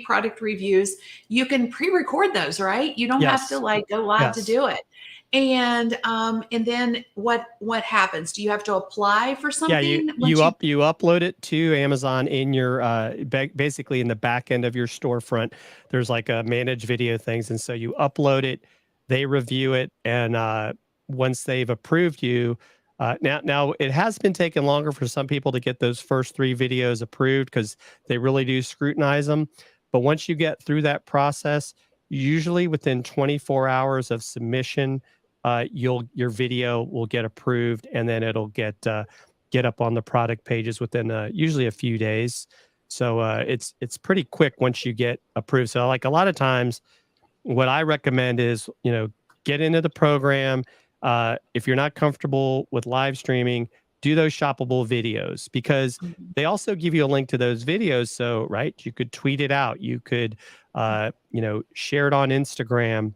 Speaker 1: product reviews. You can pre-record those, right? You don't have to
Speaker 2: Yes.
Speaker 1: like go live to
Speaker 2: Yes.
Speaker 1: do it. And then what happens? Do you have to apply for
Speaker 2: Yeah, you
Speaker 1: something
Speaker 2: you
Speaker 1: once you?
Speaker 2: up you upload it to Amazon in your basically in the back end of your storefront. There's like a manage video things, and so you upload it, they review it, and once they've approved you, now it has been taking longer for some people to get those first 3 videos approved because they really do scrutinize them. But once you get through that process, usually within 24 hours of submission, your video will get approved, and then it'll get up on the product pages within usually a few days. So it's pretty quick once you get approved. So like a lot of times, what I recommend is get into the program. If you're not comfortable with live streaming, do those shoppable videos because
Speaker 1: Mhm.
Speaker 2: they also give you a link to those videos. So right, you could tweet it out. You could share it on Instagram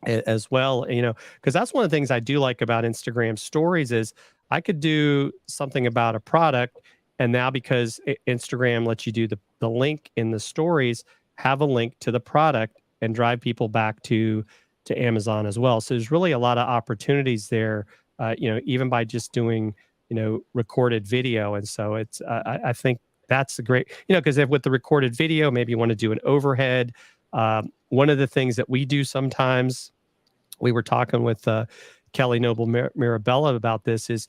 Speaker 2: as well, because that's one of the things I do like about Instagram stories is I could do something about a product, and now because Instagram lets you do the link in the stories, have a link to the product and drive people back to Amazon as well. So there's really a lot of opportunities there, even by just doing recorded video. And so I think that's a great, because if with the recorded video, maybe you want to do an overhead. One of the things that we do sometimes, we were talking with Kelly Noble Mirabella about this, is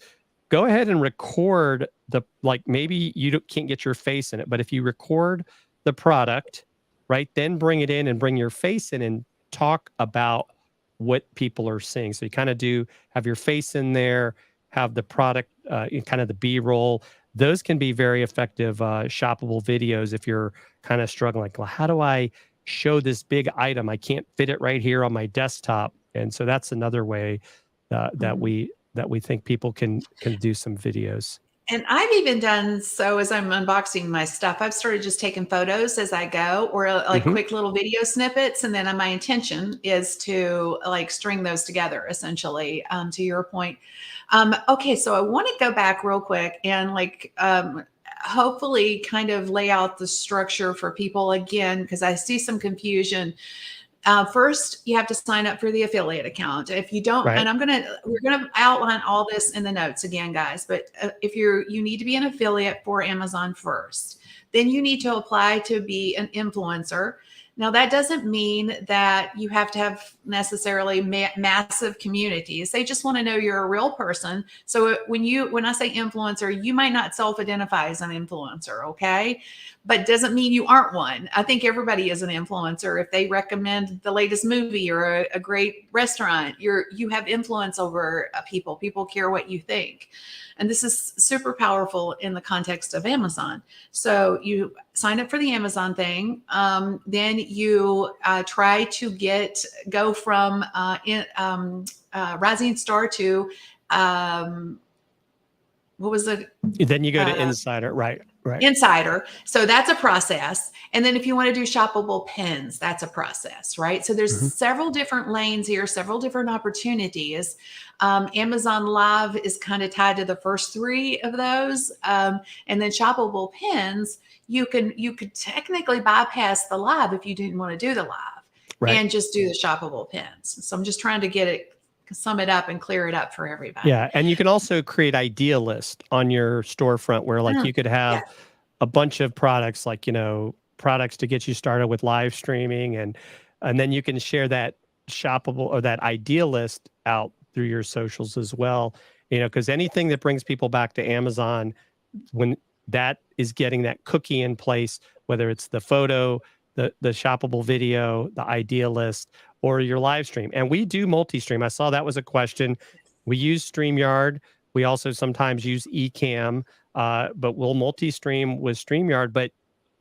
Speaker 2: go ahead and record like maybe can't get your face in it, but if you record the product, right, then bring it in and bring your face in and talk about what people are seeing. So you kind of do have your face in there, have the product, in kind of the B-roll. Those can be very effective shoppable videos if you're kind of struggling. Like, well, how do I show this big item? I can't fit it right here on my desktop. And so that's another way that
Speaker 1: Mhm.
Speaker 2: we think people can do some videos.
Speaker 1: And I've even done so as I'm unboxing my stuff. I've started just taking photos as I go, or like
Speaker 2: Hmm.
Speaker 1: quick little video snippets, and then my intention is to like string those together. Essentially, to your point. Okay, so I want to go back real quick and like hopefully kind of lay out the structure for people again, because I see some confusion. First, you have to sign up for the affiliate account. If you don't,
Speaker 2: Right.
Speaker 1: and we're gonna outline all this in the notes again, guys. But if you need to be an affiliate for Amazon first. Then you need to apply to be an influencer. Now, that doesn't mean that you have to have necessarily massive communities. They just want to know you're a real person. So when I say influencer, you might not self-identify as an influencer, okay? But doesn't mean you aren't one. I think everybody is an influencer. If they recommend the latest movie or a great restaurant, you have influence over people. People care what you think. And this is super powerful in the context of Amazon. So you sign up for the Amazon thing. Then you try to go from Rising Star to what was it?
Speaker 2: Then you go to Insider, right? Right.
Speaker 1: Insider. So that's a process. And then if you want to do shoppable pins, that's a process, right? So there's several different lanes here, several different opportunities. Amazon Live is kind of tied to the first three of those. And then shoppable pins, you could technically bypass the live if you didn't want to do the live and just do the shoppable pins. So I'm just trying to sum it up and clear it up for everybody.
Speaker 2: Yeah. And you can also create idea list on your storefront where like you could have a bunch of products, like, products to get you started with live streaming. And then you can share that shoppable or that idea list out through your socials as well. Because anything that brings people back to Amazon, when that is getting that cookie in place, whether it's the photo, the shoppable video, the idea list, or your live stream. And we do multi-stream. I saw that was a question. We use StreamYard. We also sometimes use Ecamm, but we'll multi-stream with StreamYard. But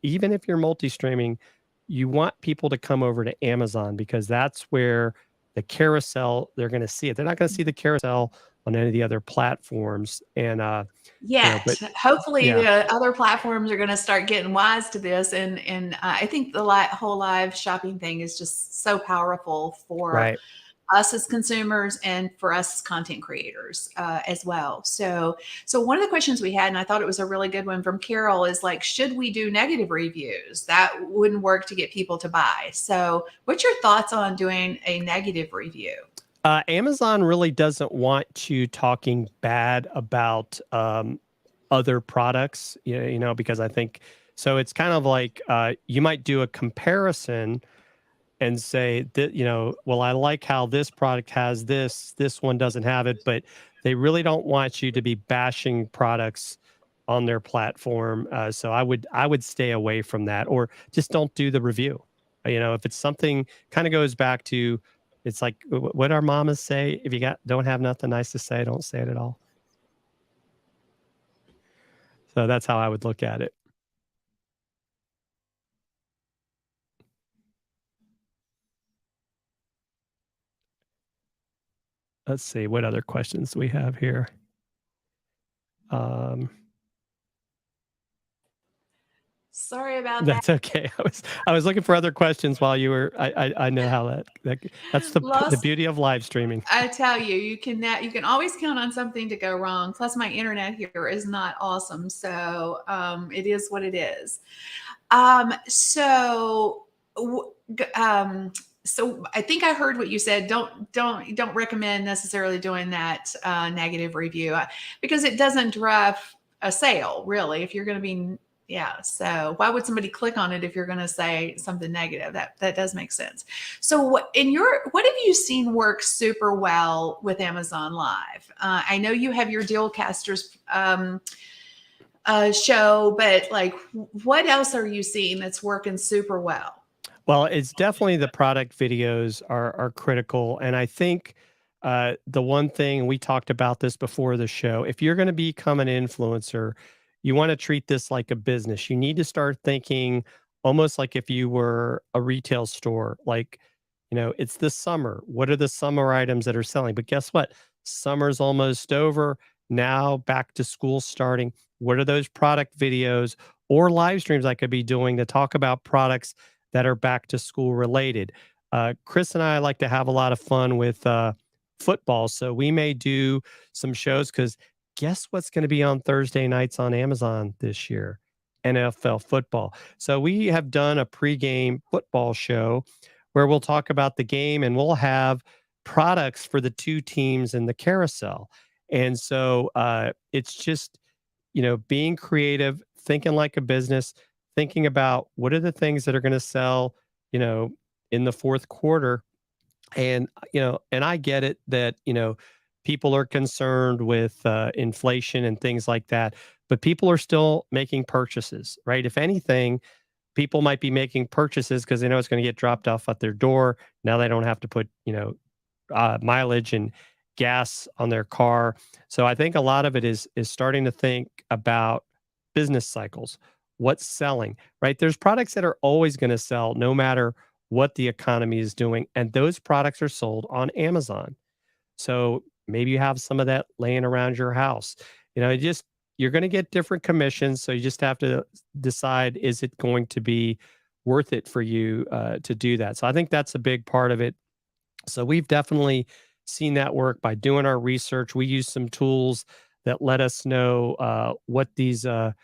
Speaker 2: even if you're multi-streaming, you want people to come over to Amazon because that's where the carousel, they're going to see it. They're not going to see the carousel on any of the other platforms. And
Speaker 1: hopefully the other platforms are going to start getting wise to this. And I think the whole live shopping thing is just so powerful for us as consumers and for us as content creators as well. So one of the questions we had, and I thought it was a really good one from Carol, is like, should we do negative reviews? That wouldn't work to get people to buy. So what's your thoughts on doing a negative review?
Speaker 2: Amazon really doesn't want you talking bad about other products, because I think, so it's kind of like you might do a comparison and say that, well, I like how this product has this one doesn't have it, but they really don't want you to be bashing products on their platform. So I would stay away from that, or just don't do the review. If it's something, kind of goes back to, it's like what our mamas say: if you don't have nothing nice to say, don't say it at all. So that's how I would look at it. Let's see, what other questions do we have here?
Speaker 1: Sorry about
Speaker 2: That's okay. I was looking for other questions while you were. I know how that's the beauty of live streaming.
Speaker 1: I tell you, you can always count on something to go wrong. Plus, my internet here is not awesome, so it is what it is. So I think I heard what you said. Don't recommend necessarily doing that negative review because it doesn't drive a sale, really. If you're going to be so why would somebody click on it if you're going to say something negative? That does make sense. So what have you seen work super well with Amazon Live? I know you have your Dealcasters show, but like, what else are you seeing that's working super well?
Speaker 2: Well, it's definitely the product videos are critical. And I think the one thing, we talked about this before the show, if you're going to become an influencer, you want to treat this like a business. You need to start thinking almost like if you were a retail store, like, it's the summer. What are the summer items that are selling? But guess what? Summer's almost over. Now back to school starting. What are those product videos or live streams I could be doing to talk about products that are back to school related? Chris and I like to have a lot of fun with football. So we may do some shows, because guess what's going to be on Thursday nights on Amazon this year? NFL football. So we have done a pregame football show where we'll talk about the game and we'll have products for the two teams in the carousel. And so it's just, being creative, thinking like a business, thinking about what are the things that are going to sell, you know, in the fourth quarter. And, and I get it that, people are concerned with inflation and things like that, but people are still making purchases, right? If anything, people might be making purchases because they know it's going to get dropped off at their door. Now they don't have to put, mileage and gas on their car. So I think a lot of it is starting to think about business cycles. What's selling, right? There's products that are always going to sell no matter what the economy is doing, and those products are sold on Amazon. So maybe you have some of that laying around your house. You're going to get different commissions, so you just have to decide, is it going to be worth it for you to do that? So I think that's a big part of it. So we've definitely seen that work by doing our research. We use some tools that let us know what these, are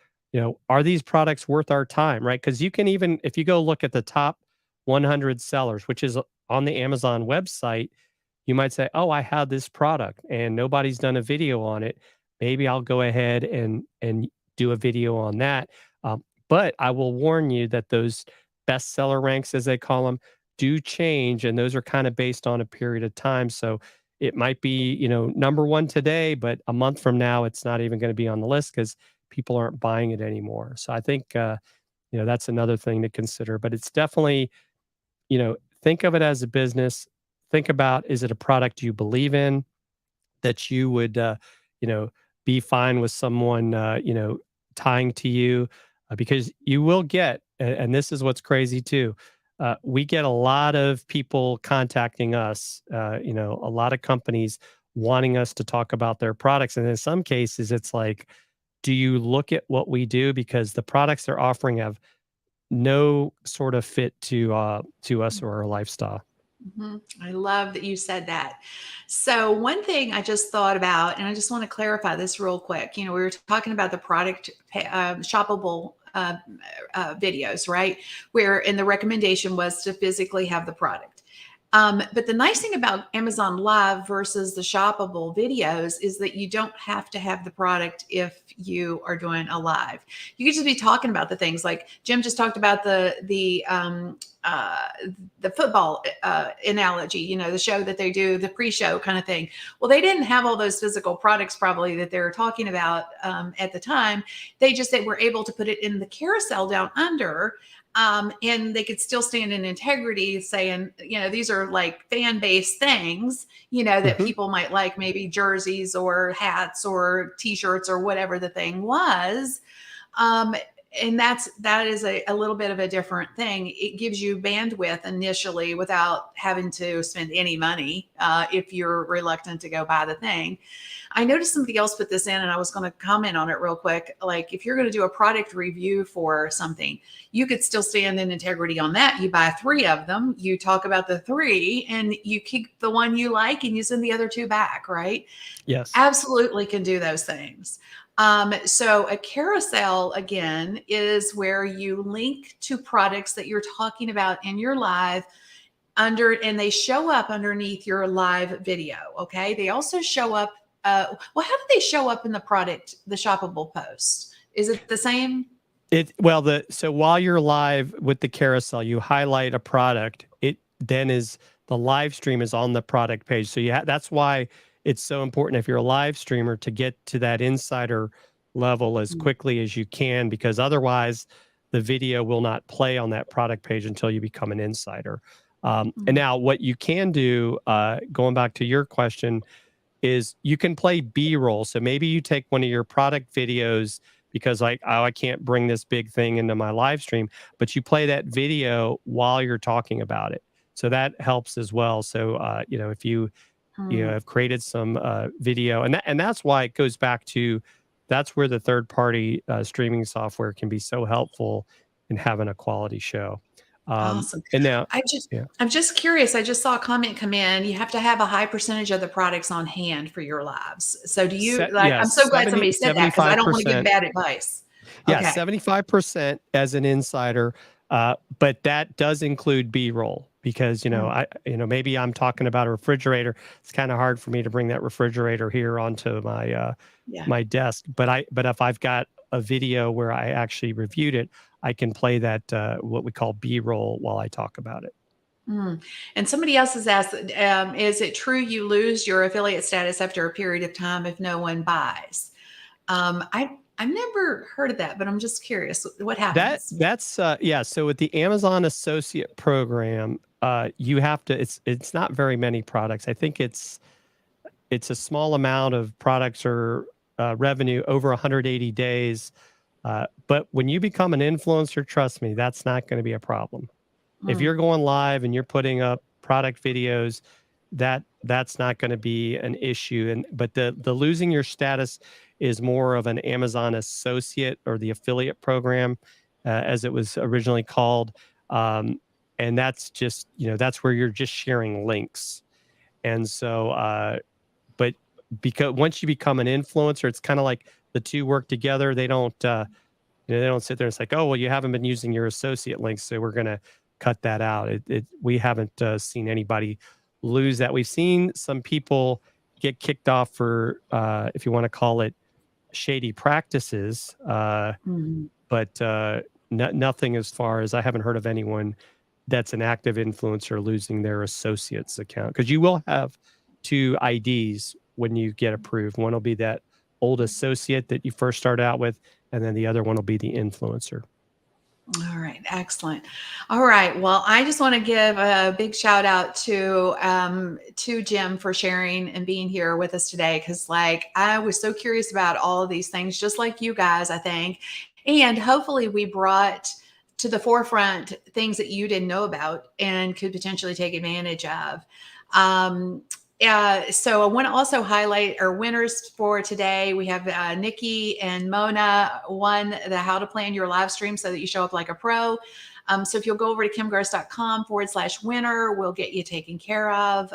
Speaker 2: these products worth our time, right? Because you can even, if you go look at the top 100 sellers, which is on the Amazon website, you might say, oh, I have this product and nobody's done a video on it. Maybe I'll go ahead and do a video on that. But I will warn you that those bestseller ranks, as they call them, do change, and those are kind of based on a period of time. So it might be, number one today, but a month from now, it's not even going to be on the list because people aren't buying it anymore. So I think, that's another thing to consider. But it's definitely, think of it as a business. Think about, is it a product you believe in that you would, you know, be fine with someone, tying to you, because you will get, and this is what's crazy too. We get a lot of people contacting us, a lot of companies wanting us to talk about their products. And in some cases, it's like, do you look at what we do? Because the products they're offering have no sort of fit to us or our lifestyle.
Speaker 1: I love that you said that. So, one thing I just thought about, and I just want to clarify this real quick. We were talking about the product shoppable videos, right? And the recommendation was to physically have the product. But the nice thing about Amazon Live versus the shoppable videos is that you don't have to have the product if you are doing a live. You could just be talking about the things, like Jim just talked about the football analogy, the show that they do, the pre-show kind of thing. Well, they didn't have all those physical products probably that they were talking about at the time. They were able to put it in the carousel down under. And they could still stand in integrity, saying, these are like fan-based things, that
Speaker 2: Hmm.
Speaker 1: people might like, maybe jerseys or hats or t-shirts or whatever the thing was. And that is a little bit of a different thing. It gives you bandwidth initially without having to spend any money if you're reluctant to go buy the thing. I noticed somebody else put this in, and I was going to comment on it real quick. Like, if you're going to do a product review for something, you could still stand in integrity on that. You buy 3 of them, you talk about the 3, and you keep the one you like and you send the other 2 back, right?
Speaker 2: Yes.
Speaker 1: Absolutely can do those things. So a carousel, again, is where you link to products that you're talking about in your live and they show up underneath your live video. Okay. They also show up. How do they show up in the shoppable post? Is it the same?
Speaker 2: So while you're live with the carousel, you highlight a product. It then is the live stream is on the product page. So that's why it's so important if you're a live streamer to get to that insider level as quickly as you can, because otherwise the video will not play on that product page until you become an insider. And now what you can do, going back to your question, is you can play B-roll. So maybe you take one of your product videos because like, oh, I can't bring this big thing into my live stream, but you play that video while you're talking about it. So that helps as well. So, if you have created some video, and that's why it goes back to, that's where the third party streaming software can be so helpful in having a quality show.
Speaker 1: Awesome.
Speaker 2: And now, yeah.
Speaker 1: I'm just curious. I just saw a comment come in. You have to have a high percentage of the products on hand for your lives. So do you I'm
Speaker 2: Yes,
Speaker 1: so glad somebody said that, because I don't want to give
Speaker 2: 75%.
Speaker 1: bad advice.
Speaker 2: Yeah,
Speaker 1: Okay.
Speaker 2: 75% as an insider, but that does include B-roll, because, maybe I'm talking about a refrigerator. It's kind of hard for me to bring that refrigerator here onto
Speaker 1: Yeah.
Speaker 2: my desk. But if I've got a video where I actually reviewed it, I can play that what we call B-roll while I talk about it.
Speaker 1: Mm. And somebody else has asked, is it true you lose your affiliate status after a period of time if no one buys? I've never heard of that, but I'm just curious what happens.
Speaker 2: That's yeah. So with the Amazon Associate Program, you have to. It's not very many products. I think it's a small amount of products or revenue over 180 days. But when you become an influencer, trust me, that's not going to be a problem. If
Speaker 1: Mm.
Speaker 2: you're going live and you're putting up product videos, that's not going to be an issue. But the losing your status is more of an Amazon Associate or the affiliate program, as it was originally called. Um, and that's just, that's where you're just sharing links. And so, but because once you become an influencer, it's kind of like the two work together. They don't sit there and say, "Oh, well, you haven't been using your associate links, so we're going to cut that out." We haven't seen anybody lose that. We've seen some people get kicked off for, if you want to call it, shady practices,
Speaker 1: Mm.
Speaker 2: but nothing as far as I haven't heard of anyone that's an active influencer losing their associate's account, because you will have two IDs when you get approved. One will be that old associate that you first start out with, and then the other one will be the influencer.
Speaker 1: All right, excellent. All right, well, I just want to give a big shout out to Jim for sharing and being here with us today, because I was so curious about all of these things, just like you guys, I think, and hopefully we brought to the forefront things that you didn't know about and could potentially take advantage of. So I want to also highlight our winners for today. We have Nikki and Mona won the How to Plan Your Live Stream so that you show up like a pro. So if you'll go over to kimgarst.com/winner, we'll get you taken care of.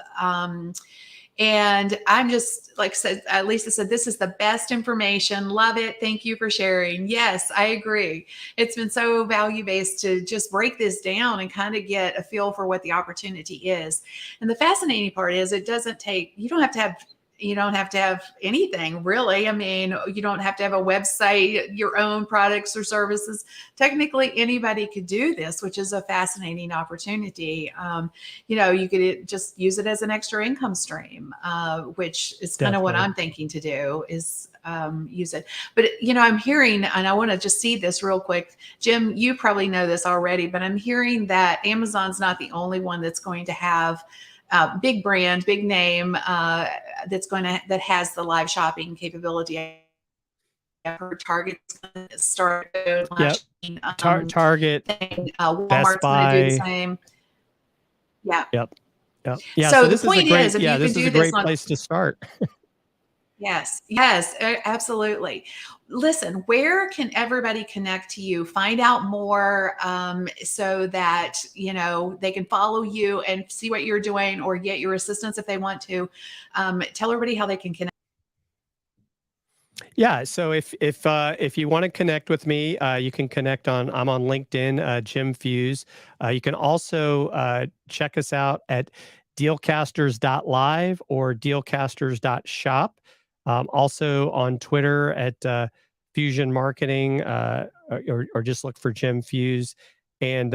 Speaker 1: And I'm just, like I said, Lisa said, this is the best information. Love it. Thank you for sharing. Yes, I agree. It's been so value-based to just break this down and kind of get a feel for what the opportunity is. And the fascinating part is you don't have to have anything really. I mean, you don't have to have a website, your own products or services. Technically, anybody could do this, which is a fascinating opportunity. You could just use it as an extra income stream, which is kind of what I'm thinking to do is use it. But, I'm hearing, and I want to just see this real quick. Jim, you probably know this already, but I'm hearing that Amazon's not the only one that's going to have big brand, big name that has the live shopping capability. I've heard Target's going to start launching.
Speaker 2: Target, Best
Speaker 1: Walmart's going to do the
Speaker 2: Buy.
Speaker 1: same. Yeah.
Speaker 2: Yep. Yeah.
Speaker 1: So the
Speaker 2: this
Speaker 1: point
Speaker 2: is
Speaker 1: is, if you
Speaker 2: this
Speaker 1: can
Speaker 2: is
Speaker 1: do
Speaker 2: a great
Speaker 1: this
Speaker 2: place to start.
Speaker 1: Yes, absolutely. Listen, where can everybody connect to you, find out more, so that, they can follow you and see what you're doing or get your assistance if they want to? Tell everybody how they can connect.
Speaker 2: Yeah. So if you want to connect with me, you can connect I'm on LinkedIn, Jim Fuhs. You can also check us out at dealcasters.live or dealcasters.shop. Also on Twitter at Fusion Marketing, or just look for Jim Fuhs. And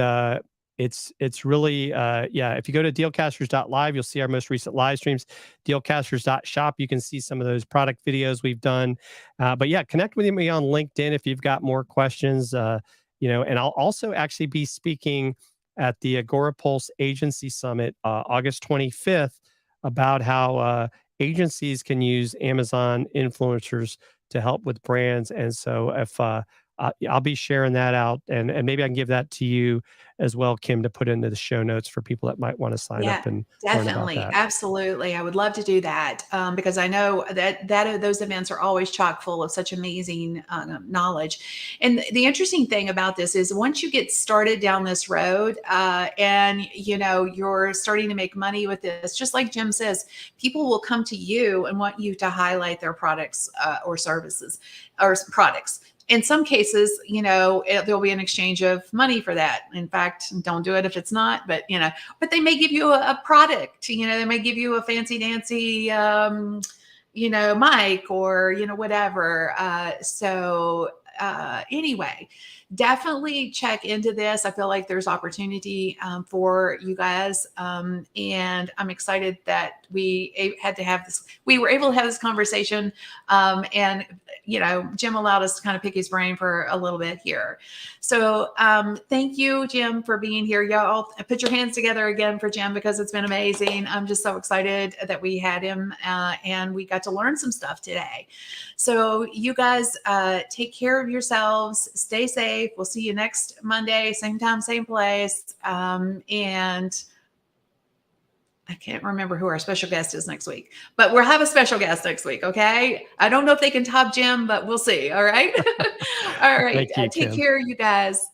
Speaker 2: it's really, if you go to dealcasters.live, you'll see our most recent live streams. Dealcasters.shop, you can see some of those product videos we've done. But yeah, connect with me on LinkedIn if you've got more questions. And I'll also actually be speaking at the Agora Pulse Agency Summit, August 25th, about how agencies can use Amazon influencers to help with brands. And so if I'll be sharing that out, and maybe I can give that to you as well, Kim, to put into the show notes for people that might want to sign
Speaker 1: Yeah,
Speaker 2: up and learn about
Speaker 1: definitely.
Speaker 2: that.
Speaker 1: Absolutely. I would love to do that, because I know that those events are always chock full of such amazing knowledge. And the interesting thing about this is once you get started down this road, and you're starting to make money with this, just like Jim says, people will come to you and want you to highlight their products or services or products. In some cases, there'll be an exchange of money for that. In fact, don't do it if it's not, but they may give you a product, they may give you a fancy dancy, mic or, whatever. Anyway, definitely check into this. I feel like there's opportunity for you guys. And I'm excited that we were able to have this conversation. And Jim allowed us to kind of pick his brain for a little bit here. So thank you, Jim, for being here. Y'all put your hands together again for Jim, because it's been amazing. I'm just so excited that we had him and we got to learn some stuff today. So you guys take care of yourselves, stay safe. We'll see you next Monday, same time, same place. And I can't remember who our special guest is next week, but we'll have a special guest next week. Okay. I don't know if they can top Jim, but we'll see. All right. All right.
Speaker 2: Thank you,
Speaker 1: Take
Speaker 2: Kim.
Speaker 1: care, you guys.